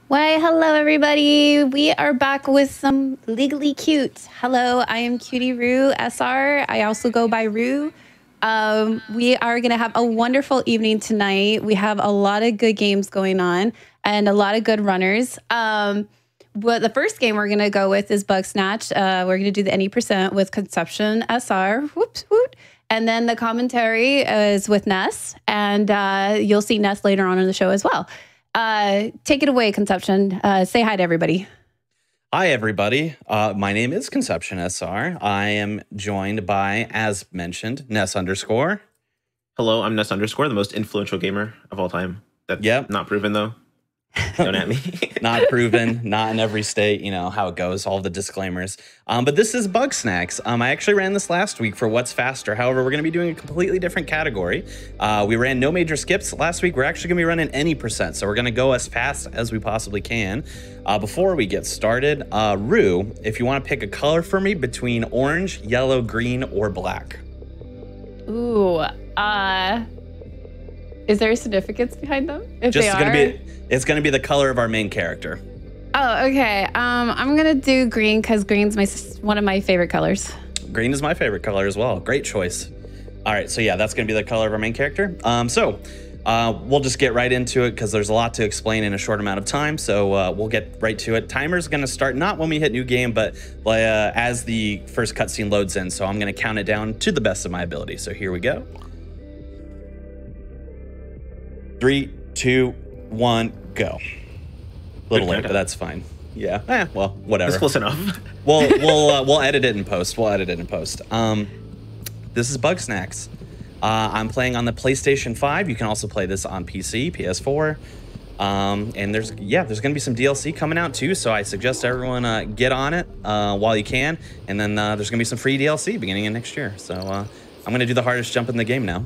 Why, hello everybody. We are back with some Legally Cute. Hello, I am Cutie Rue SR. I also go by Rue. We are going to have a wonderful evening tonight. We have a lot of good games going on and a lot of good runners. But the first game we're going to go with is Bugsnax. We're going to do the any % with Conception SR. Whoops, whoop. And then the commentary is with Ness. And you'll see Ness later on in the show as well. Take it away, Conception. Say hi to everybody. Hi, everybody. My name is Conception SR. I am joined by, as mentioned, Ness _. Hello, I'm Ness _, the most influential gamer of all time. That's not proven, though. Don't at me. Not proven, not in every state, you know how it goes, all the disclaimers. But this is Bugsnax. I actually ran this last week for What's Faster. However, we're going to be doing a completely different category. We ran no major skips last week. We're actually going to be running any %. So we're going to go as fast as we possibly can. Before we get started, Rue, if you want to pick a color for me between orange, yellow, green, or black. Ooh, is there a significance behind them? If Just they gonna are? It's going to be the color of our main character. Oh, okay. I'm going to do green because green's one of my favorite colors. Green is my favorite color as well. Great choice. All right, so yeah, that's going to be the color of our main character. We'll just get right into it because there's a lot to explain in a short amount of time. So we'll get right to it. Timer's going to start not when we hit new game, but as the first cutscene loads in. So I'm going to count it down to the best of my ability. So here we go. 3, 2, 1, go. A little late, but that's fine. Yeah. Well, whatever. That's close enough. We'll edit it in post. This is Bugsnax. I'm playing on the PlayStation 5. You can also play this on PC, PS4. And there's gonna be some DLC coming out too. So I suggest everyone get on it while you can. And then there's gonna be some free DLC beginning of next year. So I'm gonna do the hardest jump in the game now.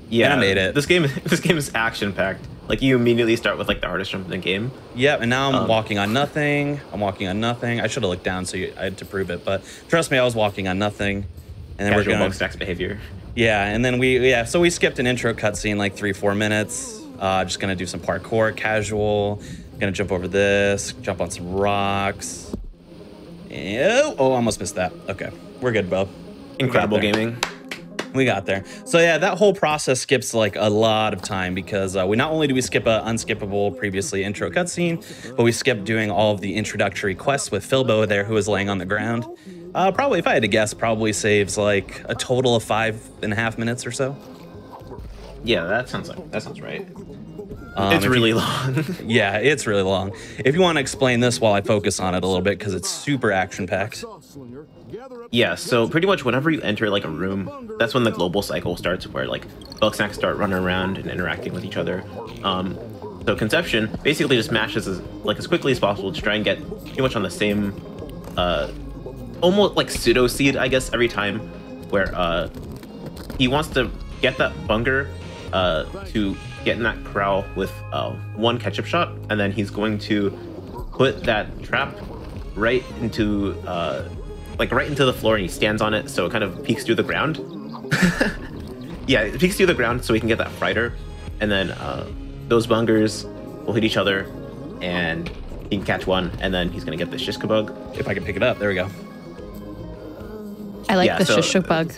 Yeah, and I made it. This game is action packed. Like you immediately start with like the hardest jump in the game. Yeah, and now I'm walking on nothing. I should have looked down so I had to prove it, but trust me, I was walking on nothing. And then Casual we're going Bugsnax behavior. Yeah, and then so we skipped an intro cutscene like 3-4 minutes. Just gonna do some parkour, casual. Gonna jump over this, jump on some rocks. Oh, almost missed that. Okay, we're good, bro. Incredible gaming. We got there. So yeah, that whole process skips like a lot of time because we not only do we skip a unskippable previously intro cutscene, but we skip doing all of the introductory quests with Philbo there, who is laying on the ground. Probably, if I had to guess, probably saves like a total of 5.5 minutes or so. Yeah, that sounds right. It's really long. Yeah, it's really long. If you want to explain this while I focus on it a little bit, because it's super action-packed. Yeah, so pretty much whenever you enter like a room, that's when the global cycle starts, where like Bugsnax start running around and interacting with each other. So Conception basically just mashes as quickly as possible to try and get pretty much on the same, almost like pseudo seed, I guess, every time, where he wants to get that bunger to get in that corral with one ketchup shot, and then he's going to put that trap right into the floor, and he stands on it so it kind of peeks through the ground. Yeah, it peeks through the ground so he can get that frighter, and then those bungers will hit each other, and he can catch one, and then he's gonna get the shishka bug. If I can pick it up, there we go. I like the shishka bug.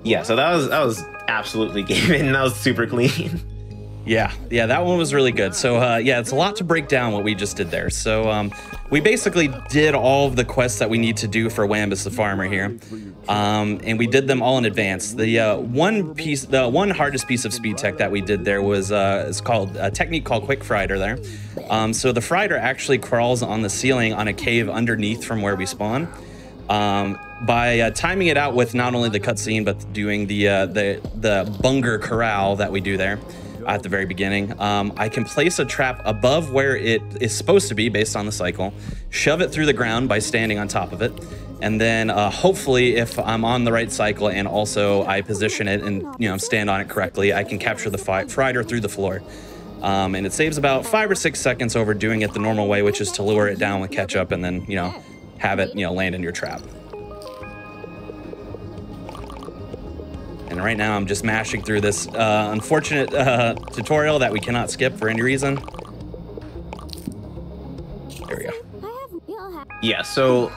Yeah, so that was absolutely gaming. That was super clean. Yeah, that one was really good. So yeah, it's a lot to break down what we just did there. So we basically did all of the quests that we need to do for Wambus the farmer here, and we did them all in advance. The one hardest piece of speed tech that we did there was it's called a technique called quick frighter there. So the frighter actually crawls on the ceiling on a cave underneath from where we spawn. By timing it out with not only the cutscene but doing the bunger corral that we do there at the very beginning, I can place a trap above where it is supposed to be based on the cycle, shove it through the ground by standing on top of it, and then hopefully if I'm on the right cycle and also I position it and stand on it correctly, I can capture the frighter through the floor. And it saves about 5 or 6 seconds over doing it the normal way, which is to lure it down with ketchup and then have it land in your trap. And right now I'm just mashing through this unfortunate tutorial that we cannot skip for any reason. Yeah, so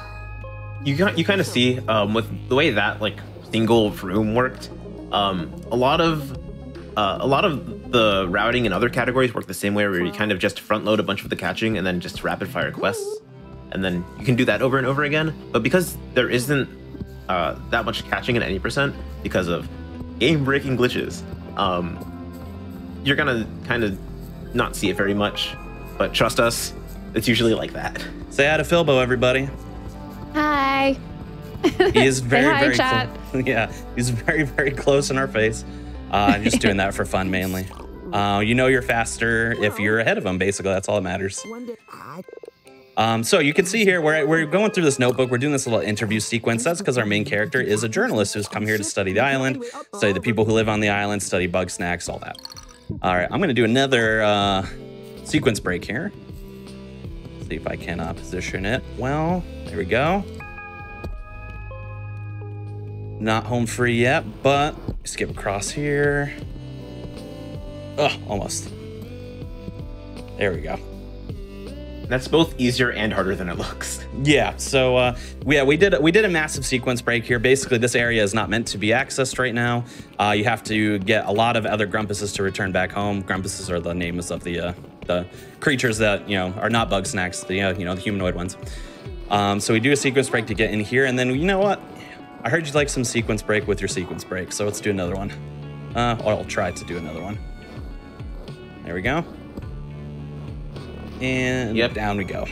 you kind of see with the way that like single room worked, a lot of the routing in other categories work the same way, where you kind of just front load a bunch of the catching and then just rapid fire quests, and then you can do that over and over again. But because there isn't that much catching in any percent because of game-breaking glitches, you're gonna kind of not see it very much. But trust us, it's usually like that. Say hi to Philbo, everybody. Hi. He is very, Say hi, very chat. close. Yeah, he's very, very close in our face. I'm just doing that for fun mainly. You know you're faster if you're ahead of him, basically. That's all that matters. So you can see here, we're going through this notebook. We're doing this little interview sequence. That's because our main character is a journalist who's come here to study the island, study the people who live on the island, study Bugsnax, all that. All right, I'm going to do another sequence break here. See if I can position it well. There we go. Not home free yet, but skip across here. Oh, almost. There we go. That's both easier and harder than it looks. Yeah, so we did a massive sequence break here. Basically, this area is not meant to be accessed right now. You have to get a lot of other grumpuses to return back home. Grumpuses are the names of the creatures that are not Bugsnax, the the humanoid ones. So we do a sequence break to get in here, and then you know what? I heard you like some sequence break with your sequence break, so let's do another one. I'll try to do another one. There we go. And yep, down we go.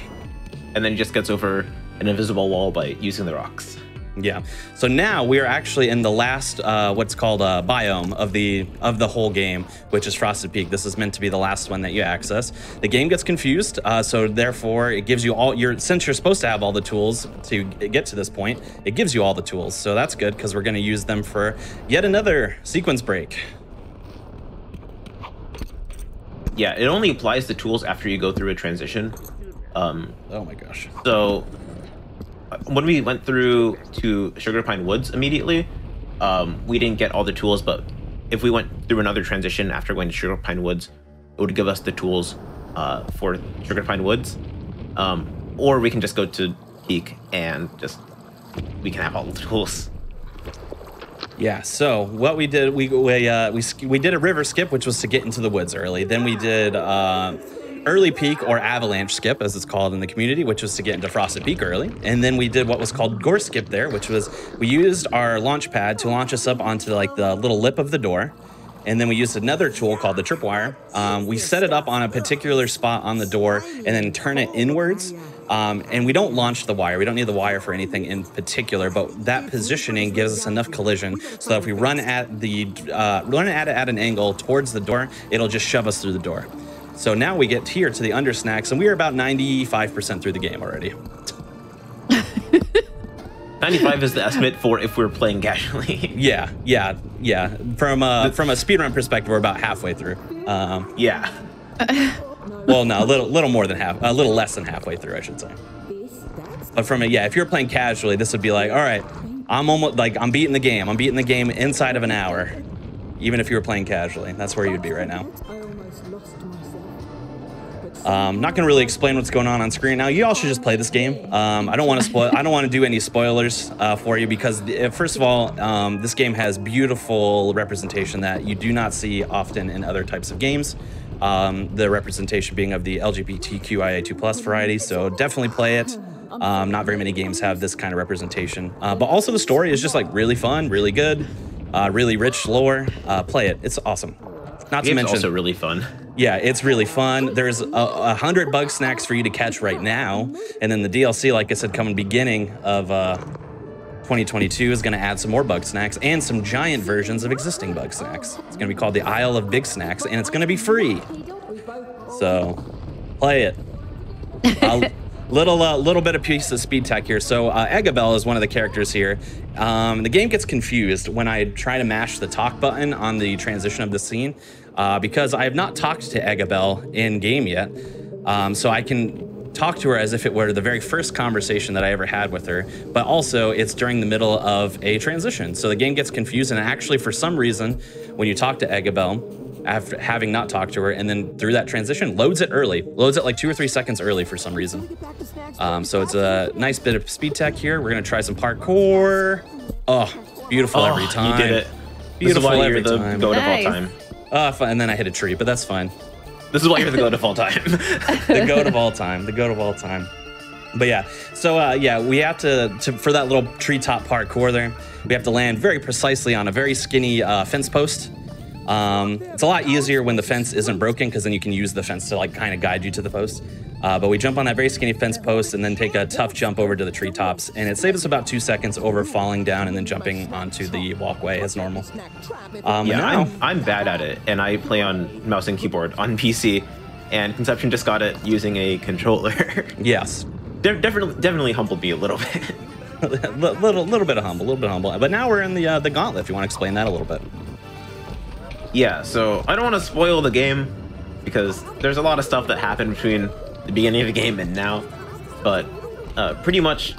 And then he just gets over an invisible wall by using the rocks. Yeah. So now we are actually in the last what's called a biome of the whole game, which is Frosted Peak. This is meant to be the last one that you access. The game gets confused, so therefore it gives you since you're supposed to have all the tools to get to this point, it gives you all the tools. So that's good because we're going to use them for yet another sequence break. Yeah, it only applies the tools after you go through a transition. Oh my gosh. So when we went through to Sugar Pine Woods immediately, we didn't get all the tools, but if we went through another transition after going to Sugar Pine Woods, it would give us the tools for Sugar Pine Woods. Or we can just go to Peak and we can have all the tools. Yeah, so what we did, we did a river skip, which was to get into the woods early. Then we did early peak, or avalanche skip, as it's called in the community, which was to get into Frosted Peak early. And then we did what was called gore skip there, which was we used our launch pad to launch us up onto like the little lip of the door. And then we used another tool called the tripwire. We set it up on a particular spot on the door and then turn it inwards. And we don't launch the wire. We don't need the wire for anything in particular, but that positioning gives us enough collision so that if we run at it at an angle towards the door, it'll just shove us through the door. So now we get here to the undersnacks, and we are about 95% through the game already. 95 is the estimate for if we're playing casually. Yeah. From a speedrun perspective, we're about halfway through. Yeah. Well, no, a little more than half, a little less than halfway through, I should say. But if you're playing casually, this would be like, all right, I'm beating the game. I'm beating the game inside of an hour, even if you were playing casually. That's where you'd be right now. Not gonna really explain what's going on screen now. You all should just play this game. I don't want to spoil. I don't want to do any spoilers for you because first of all, this game has beautiful representation that you do not see often in other types of games. The representation being of the LGBTQIA2+ variety. So definitely play it. Not very many games have this kind of representation. But also the story is just like really fun, really good, really rich lore. Play it. It's awesome. Not to mention, also really fun. Yeah, it's really fun. There's 100 Bugsnax for you to catch right now, and then the DLC, like I said, coming beginning of 2022 is going to add some more Bugsnax and some giant versions of existing Bugsnax. It's going to be called the Isle of Big Snacks, and it's going to be free. So, play it. Little bit of piece of speed tech here. So Eggabell is one of the characters here. The game gets confused when I try to mash the talk button on the transition of the scene because I have not talked to Eggabell in game yet. So I can talk to her as if it were the very first conversation that I ever had with her, but also it's during the middle of a transition. So the game gets confused, and actually for some reason, when you talk to Eggabell, after having not talked to her, and then through that transition, loads it early. Loads it like 2 or 3 seconds early for some reason. So it's a nice bit of speed tech here. We're gonna try some parkour. Oh, beautiful every time. You did it. Beautiful this is why every you're time. the goat of all time. Fun. And then I hit a tree, but that's fine. This is why you're the goat of all time. The goat of all time. The goat of all time. But yeah, so yeah, we have to for that little treetop parkour there, we have to land very precisely on a very skinny fence post. It's a lot easier when the fence isn't broken, because then you can use the fence to like kind of guide you to the post. But we jump on that very skinny fence post and then take a tough jump over to the treetops, and it saves us about 2 seconds over falling down and then jumping onto the walkway as normal. Yeah, I'm bad at it, and I play on mouse and keyboard on PC, and Conception just got it using a controller. Yes. They're definitely humbled me a little bit. little bit humble. But now we're in the Gauntlet, if you want to explain that a little bit. Yeah, so I don't want to spoil the game, because there's a lot of stuff that happened between the beginning of the game and now, but pretty much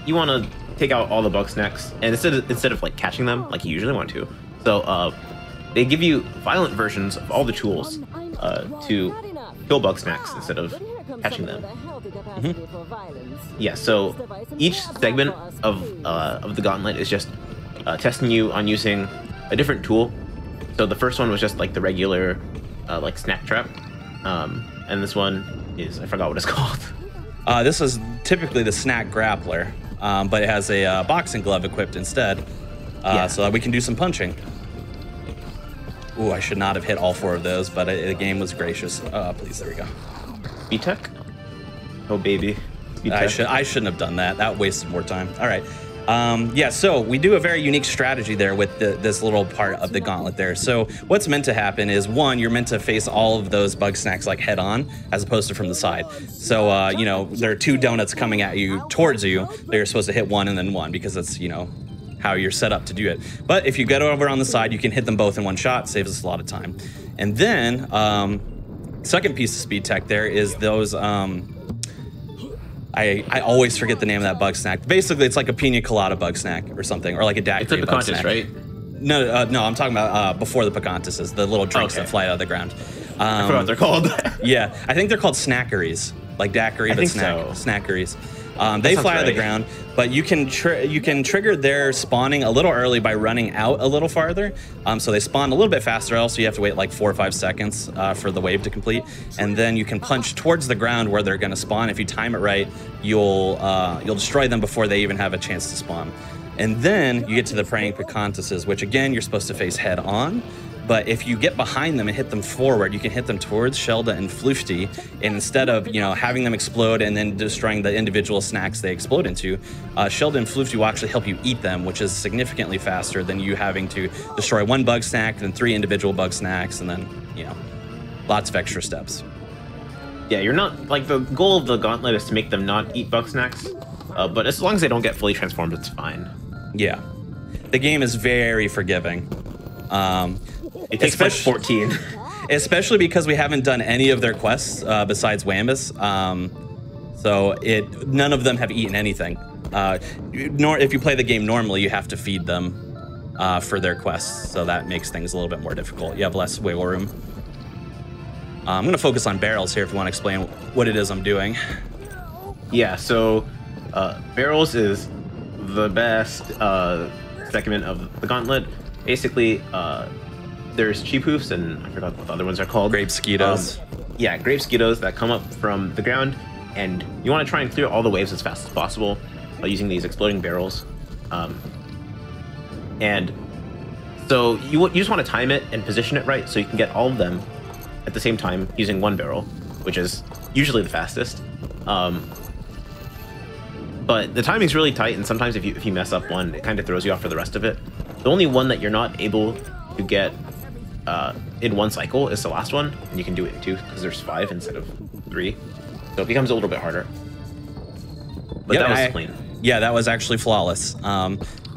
you want to take out all the Bugsnax, and instead of like catching them like you usually want to, so they give you violent versions of all the tools to kill Bugsnax instead of catching them. Yeah, so each segment of the Gauntlet is just testing you on using a different tool. So the first one was just like the regular like snack trap, and this one is, I forgot what it's called. This is typically the snack grappler, but it has a boxing glove equipped instead, so that we can do some punching. Ooh, I should not have hit all 4 of those, but the game was gracious. Please, there we go. B-Tech? Oh, baby. I shouldn't have done that. That wasted more time. All right. Yeah, so we do a very unique strategy there with this little part of the Gauntlet there. So what's meant to happen is, one, you're meant to face all of those Bugsnax like head on, as opposed to from the side. So, you know, there are 2 donuts coming at you towards you. They're supposed to hit one and then one, because that's, you know, how you're set up to do it. But if you get over on the side, you can hit them both in one shot, saves us a lot of time. And then, second piece of speed tech there is those, I always forget the name of that bug snack. Basically, it's like a pina colada bug snack or something, or like a daiquiri bug snack. Right? No, no, I'm talking about before the picantises, the little drinks that fly out of the ground. I forgot what they're called. Yeah, I think they're called snackeries, like daiquiri, but snackeries. They fly out of the ground, but you can trigger their spawning a little early by running out a little farther. So they spawn a little bit faster, else you have to wait like 4 or 5 seconds for the wave to complete, and then you can punch towards the ground where they're going to spawn. If you time it right, you'll destroy them before they even have a chance to spawn. And then you get to the praying picantises, which again you're supposed to face head on. But if you get behind them and hit them forward, you can hit them towards Shelda and Floofty. And instead of, you know, having them explode and then destroying the individual snacks they explode into, Shelda and Floofty will actually help you eat them, which is significantly faster than you having to destroy 1 bug snack, then 3 individual bug snacks, and then, you know, lots of extra steps. Yeah, you're not, like, the goal of the Gauntlet is to make them not eat Bugsnax, but as long as they don't get fully transformed, it's fine. Yeah. The game is very forgiving. It takes like 14. Especially because we haven't done any of their quests besides Wambus. So none of them have eaten anything. Nor if you play the game normally, you have to feed them for their quests. So that makes things a little bit more difficult. You have less wiggle room. I'm going to focus on barrels here if you want to explain what it is I'm doing. Yeah, so barrels is the best segment of the Gauntlet. Basically, there's cheap hoofs, and I forgot what the other ones are called. Grape skeetos. Yeah, grape skeetos that come up from the ground, and you want to try and clear all the waves as fast as possible by using these exploding barrels. And so you just want to time it and position it right so you can get all of them at the same time using 1 barrel, which is usually the fastest. But the timing's really tight, and sometimes if you mess up one, it kind of throws you off for the rest of it. The only one that you're not able to get in 1 cycle is the last one, and you can do it in 2 because there's 5 instead of 3, so it becomes a little bit harder. But that was clean. Yeah, that was actually flawless.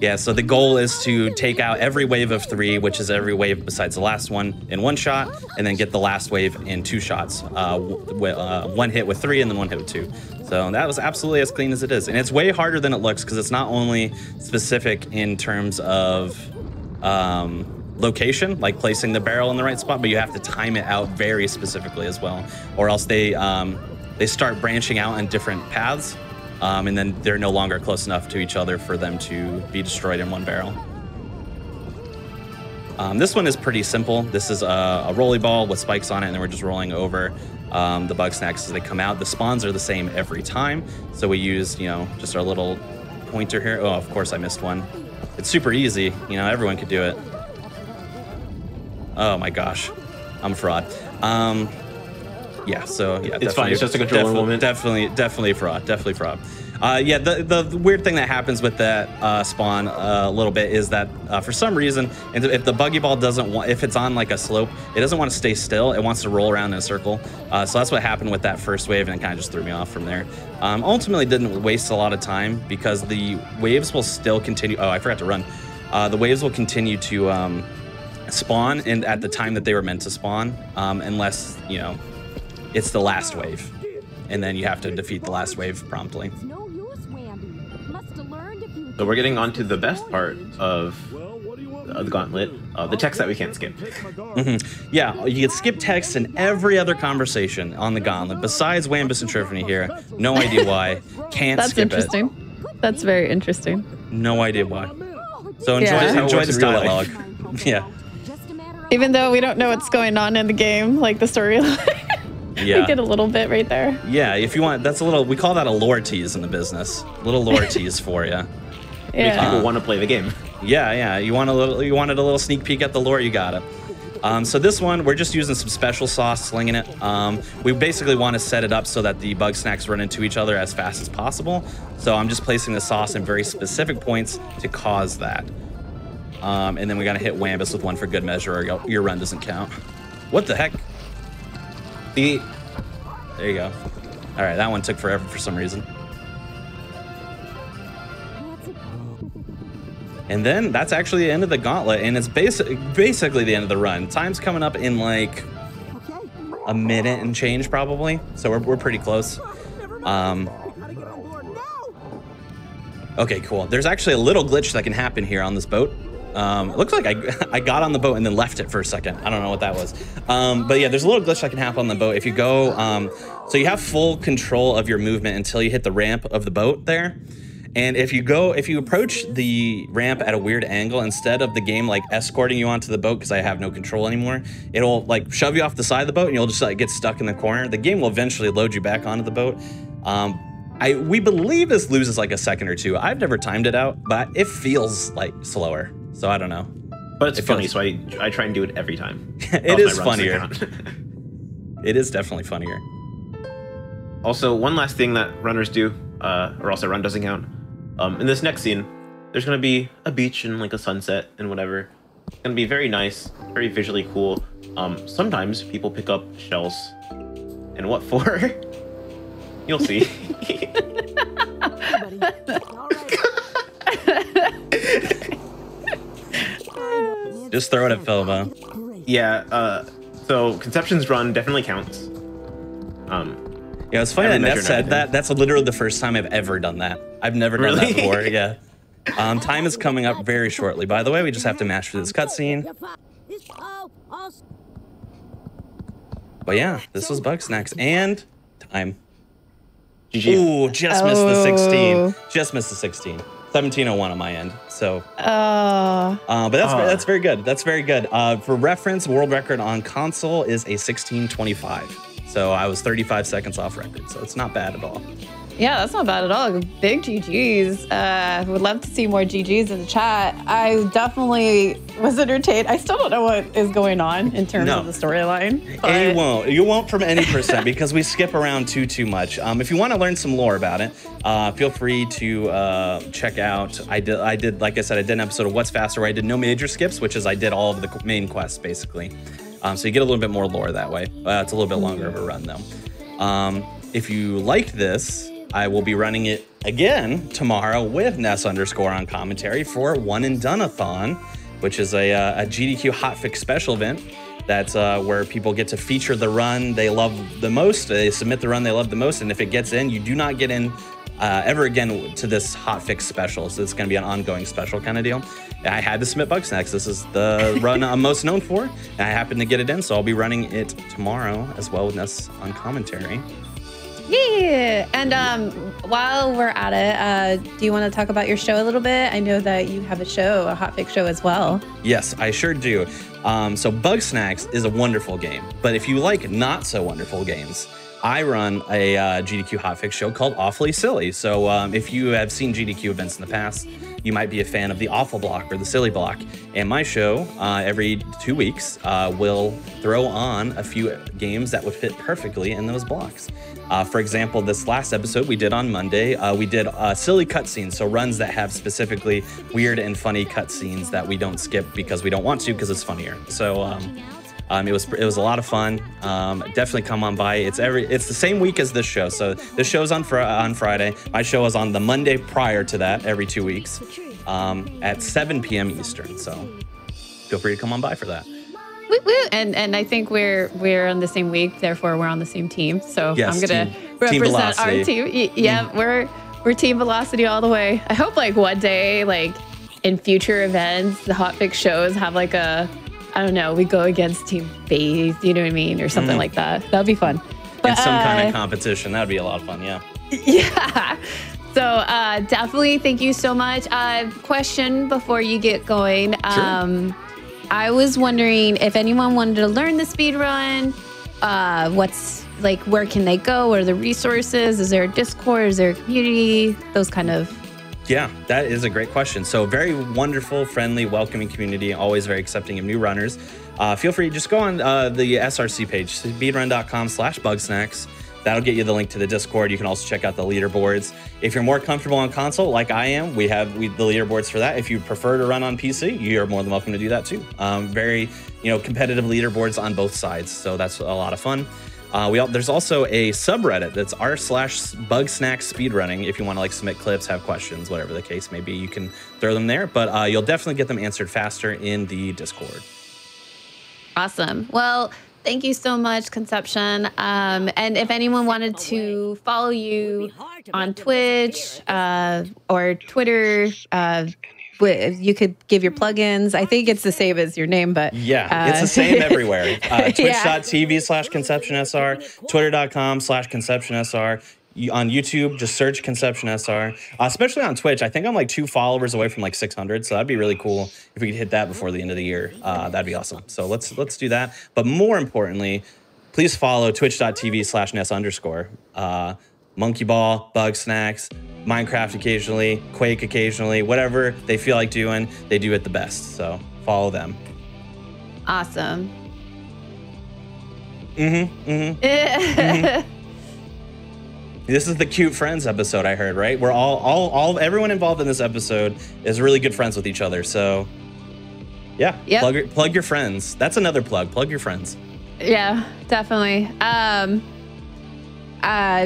Yeah, so the goal is to take out every wave of 3, which is every wave besides the last one, in 1 shot, and then get the last wave in 2 shots. 1 hit with 3 and then 1 hit with 2. So that was absolutely as clean as it is. And it's way harder than it looks because it's not only specific in terms of location, like placing the barrel in the right spot, but you have to time it out very specifically as well, or else they start branching out on different paths, and then they're no longer close enough to each other for them to be destroyed in one barrel. This one is pretty simple. This is a rolly ball with spikes on it, and then we're just rolling over the Bugsnax as they come out. The spawns are the same every time, so we use, just our little pointer here. Oh, of course I missed one. It's super easy. Everyone could do it. Oh my gosh, I'm a fraud. Yeah, so yeah, it's fine. It's just a controller moment. Definitely fraud. Definitely fraud. Yeah, the weird thing that happens with that spawn a little bit is that for some reason, if the buggy ball doesn't want, if it's on like a slope, it doesn't want to stay still. It wants to roll around in a circle. So that's what happened with that first wave, and it kind of just threw me off from there. Ultimately, didn't waste a lot of time because the waves will still continue. Oh, I forgot to run. The waves will continue to spawn and at the time that they were meant to spawn, unless it's the last wave, and then you have to defeat the last wave promptly. So we're getting on to the best part of the Gauntlet, the text that we can't skip. Mm-hmm. Yeah, you can skip text in every other conversation on the Gauntlet besides Wambus and Triffany here. No idea why. Can't skip it. That's interesting. That's very interesting. No idea why. So enjoy this dialogue. Yeah. Even though we don't know what's going on in the game, like the storyline. Yeah. We get a little bit right there. Yeah, if you want, that's a little, we call that a lore tease in the business. A little lore tease for you. Yeah. Makes people want to play the game. Yeah. You wanted a little sneak peek at the lore, you got it. So this one, we're just using some special sauce, slinging it. We basically want to set it up so that the Bugsnax run into each other as fast as possible. So I'm just placing the sauce in very specific points to cause that. And then we gotta hit Wambus with one for good measure, or your run doesn't count. What the heck? There you go. All right, that one took forever for some reason. And then that's actually the end of the Gauntlet, and it's basically the end of the run. Time's coming up in like a minute and change probably, so we're pretty close. Okay, cool. There's actually a little glitch that can happen here on this boat. It looks like I got on the boat and then left it for a second. I don't know what that was. But yeah, there's a little glitch that can happen on the boat. If you go, so you have full control of your movement until you hit the ramp of the boat there. And if you approach the ramp at a weird angle, instead of the game like escorting you onto the boat, because I have no control anymore, it'll like shove you off the side of the boat and you'll just like get stuck in the corner. The game will eventually load you back onto the boat. We believe this loses like a second or two. I've never timed it out, but it feels like slower. So I don't know. But it's funny, so I try and do it every time. It is funnier. It is definitely funnier. Also, one last thing that runners do, or also run doesn't count. In this next scene, there's going to be a beach and like a sunset and whatever. It's going to be very nice, very visually cool. Sometimes people pick up shells. And what for? You'll see. Just throw it at Philma. Yeah, so Conception's run definitely counts. Yeah, it's funny that Ness said that. That's literally the first time I've ever done that. I've never done that before, yeah. Time is coming up very shortly. By the way, we just have to mash through this cutscene. But yeah, this was Bugsnax and time. GG. Ooh, just missed the 16. Just missed the 16. 1701 on my end. So, but that's very good. That's very good. For reference, world record on console is a 1625. So I was 35 seconds off record. So it's not bad at all. Yeah, that's not bad at all. Big GGs. Would love to see more GGs in the chat. I definitely was entertained. I still don't know what is going on in terms of the storyline. And you won't from any percent because we skip around too much. If you want to learn some lore about it, feel free to check out. I did, like I said, I did an episode of What's Faster where I did no major skips, which is I did all of the main quests basically. So you get a little bit more lore that way. It's a little bit longer of a run though. If you liked this, I will be running it again tomorrow with Ness_ on commentary for One and Done-a-thon, which is a GDQ Hotfix special event. That's where people get to feature the run they love the most. They submit the run they love the most, and if it gets in, you do not get in ever again to this hotfix special. So it's going to be an ongoing special kind of deal. I had to submit Bugsnax. This is the run I'm most known for, and I happened to get it in, so I'll be running it tomorrow as well with us on commentary. Yeah. And while we're at it, do you want to talk about your show a little bit? I know that you have a show, a hotfix show as well. Yes, I sure do. So Bugsnax is a wonderful game, but if you like not so wonderful games, I run a GDQ Hotfix show called Awfully Silly. So if you have seen GDQ events in the past, you might be a fan of the Awful Block or the Silly Block. And my show, every 2 weeks, will throw on a few games that would fit perfectly in those blocks. For example, this last episode we did on Monday, we did silly cutscenes, so runs that have specifically weird and funny cutscenes that we don't skip because we don't want to because it's funnier. So it was a lot of fun. Definitely come on by. It's the same week as this show. So this show's on Friday. My show is on the Monday prior to that, every 2 weeks, at 7 p.m. Eastern. So feel free to come on by for that. Woo, woo. And I think we're on the same week, therefore we're on the same team. So yes, I'm gonna represent our team. Yeah, we're Team Velocity all the way. I hope like one day, like in future events, the hotfix shows have like I don't know, we go against Team Faith, you know what I mean, or something like that. That'd be fun. But, in some kind of competition, that'd be a lot of fun. Yeah. Yeah. So definitely, thank you so much. Question before you get going. Sure. I was wondering if anyone wanted to learn the speed run, what's like, where can they go? What are the resources? Is there a Discord? Is there a community? Those kind of. Yeah, that is a great question. So very wonderful, friendly, welcoming community, always very accepting of new runners. Feel free to just go on the SRC page, speedrun.com/Bugsnax. That'll get you the link to the Discord. You can also check out the leaderboards. If you're more comfortable on console, like I am, we have the leaderboards for that. If you prefer to run on PC, you're more than welcome to do that too. Very, competitive leaderboards on both sides. So that's a lot of fun. There's also a subreddit that's r/Bugsnax speedrunning. If you want to like submit clips, have questions, whatever the case may be, you can throw them there. But you'll definitely get them answered faster in the Discord. Awesome. Well, thank you so much, Conception. And if anyone wanted to follow you on Twitch or Twitter, you could give your plugins. I think it's the same as your name, but yeah, it's the same everywhere. Twitch.tv/ConceptionSR, Twitter.com/ConceptionSR. On YouTube, just search Conception SR. Especially on Twitch, I think I'm like 2 followers away from like 600, so that'd be really cool if we could hit that before the end of the year. That'd be awesome. So let's do that. But more importantly, please follow twitch.tv/Ness_. Monkey Ball, Bugsnax, Minecraft occasionally, Quake occasionally, whatever they feel like doing, they do it the best. So follow them. Awesome. This is the Cute Friends episode, I heard, right? We're everyone involved in this episode is really good friends with each other. So yeah, yep. Plug your friends. That's another plug. Plug your friends. Yeah, definitely.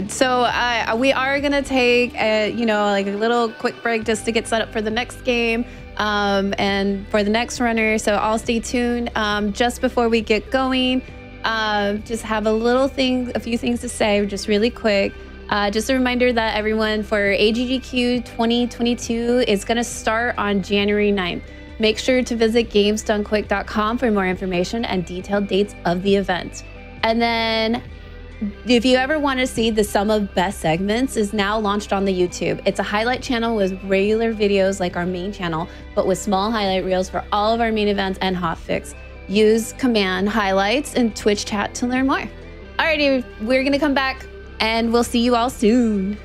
So we are gonna take like a little quick break just to get set up for the next game and for the next runner. So I'll stay tuned. Just before we get going, just have a few things to say, just really quick. Just a reminder that everyone, for AGDQ 2022 is going to start on January 9th. Make sure to visit gamesdonequick.com for more information and detailed dates of the event. And then if you ever want to see the sum of best segments, is now launched on the YouTube. It's a highlight channel with regular videos like our main channel, but with small highlight reels for all of our main events and hotfix. Use command highlights in Twitch chat to learn more. Alrighty, we're going to come back and we'll see you all soon.